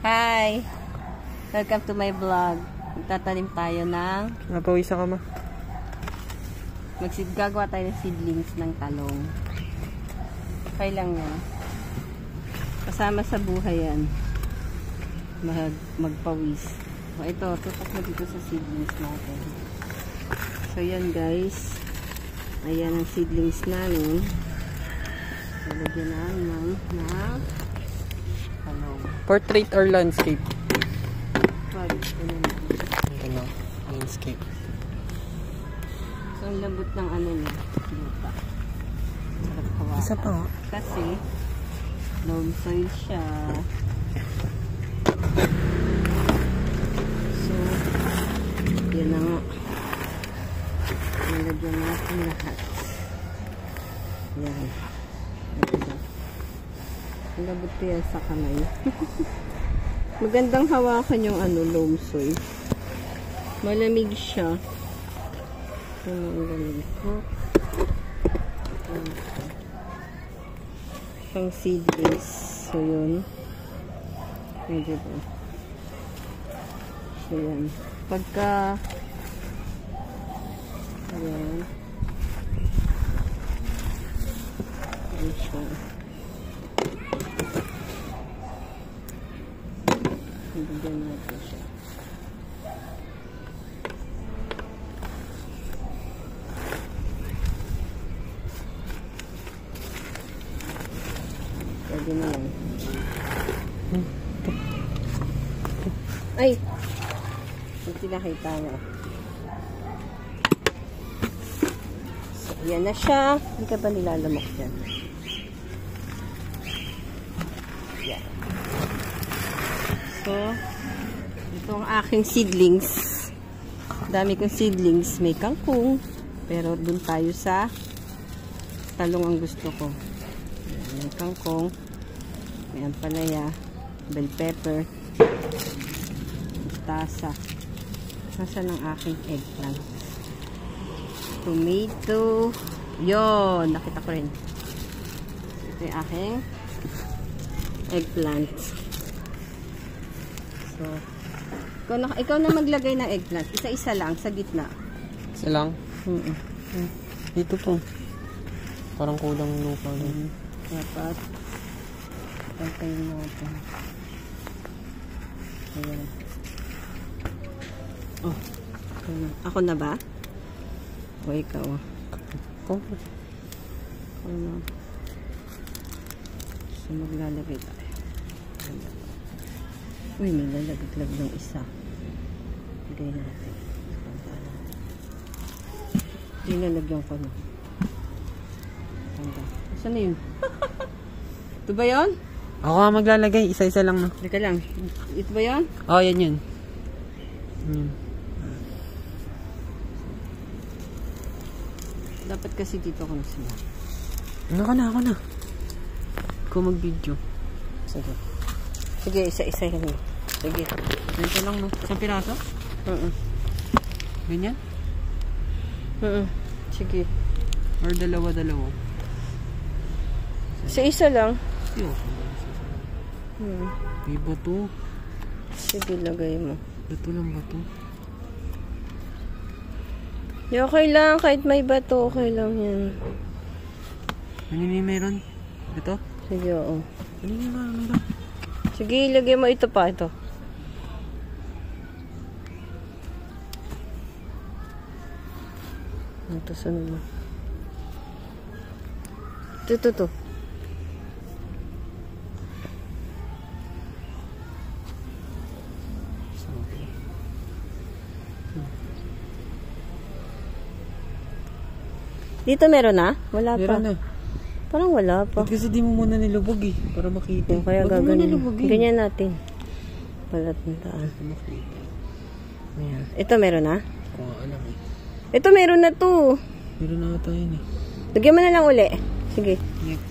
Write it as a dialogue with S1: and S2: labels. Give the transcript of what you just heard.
S1: Hi! Welcome to my vlog. Magtatanim tayo ng...
S2: Napawisa ka ma?
S1: Gagawa tayo ng seedlings ng talong. Okay lang yan. Kasama sa buhay yan. Magpawis. O ito, tutok na dito sa seedlings natin. So yan guys. Ayan ang seedlings namin. Lagyan namin ng talong.
S2: Portrait or landscape?
S1: Ito
S2: na, landscape.
S1: So, ang lambot ng ano niya, lupa. Sarap hawakan.
S2: Isa pa nga.
S1: Kasi, loam soil siya. So, yan na nga. Nalagyan natin lahat. Yan. Ang labot ko yan sa kamay. Magandang hawakan yung loam soil. Malamig siya. Ang galing ko. Pang seedlings. So, yun. Medyo ba? So, yan. Pagka ayan. Ayan siya. Bigyan natin siya. Pwede na lang. Ay! Hindi nakita mo. So, yan na siya. Hindi ka ba nilalamok dyan? Yan. So, ito ang aking seedlings. Dami kong seedlings. May kangkong. Pero dun tayo sa talong ang gusto ko. May kangkong. May ampalaya. Bell pepper. Mustasa. Nasaan ang aking eggplant? Tomato. Yon, nakita ko rin. Ito yung aking eggplant. So, ikaw na maglagay ng eggplant. Isa-isa lang sa gitna.
S2: Isa lang? Dito po. Parang kulang lupa lang.
S1: Dapat pantayin natin. Ayan. Oh. Ako na ba? O ikaw?
S2: Ako
S1: na. So, maglalagay tayo. Uy, may lalaglag ng isa. Lagay natin. Nilalagyan ko na. Saan na yun? Ito ba yun?
S2: Ako nga maglalagay. Isa-isa lang na.
S1: Teka lang. Ito ba yun?
S2: Oo, yan yun. Yan.
S1: Dapat kasi dito ko na sila.
S2: Ako na. Ikaw mag-video.
S1: Sige. Sige, isa-isa yun. Sige.
S2: Ganito lang, no? Isang piraso? Ganyan?
S1: Sige.
S2: Or dalawa-dalawa?
S1: Isa-isa lang.
S2: Yo. May bato.
S1: Sige, lagay mo.
S2: Bato lang bato.
S1: Okay lang. Kahit may bato, okay lang yan.
S2: Ano yung meron? Ito?
S1: Sige, oo.
S2: Ano yung meron?
S1: Sige, ilagay mo ito pa. Ito. Ito, sunod mo. Ito. Dito meron na? Wala pa.
S2: Meron na.
S1: Parang wala pa.
S2: Kasi di mo muna nilubog eh. Para makita.
S1: Kaya gagawin. Ganyan natin. Palatandaan. Ayan. Ito meron na?
S2: Oo, alam eh.
S1: Ito meron na to.
S2: Meron na tayo eh.
S1: Lagyan mo na lang uli. Sige.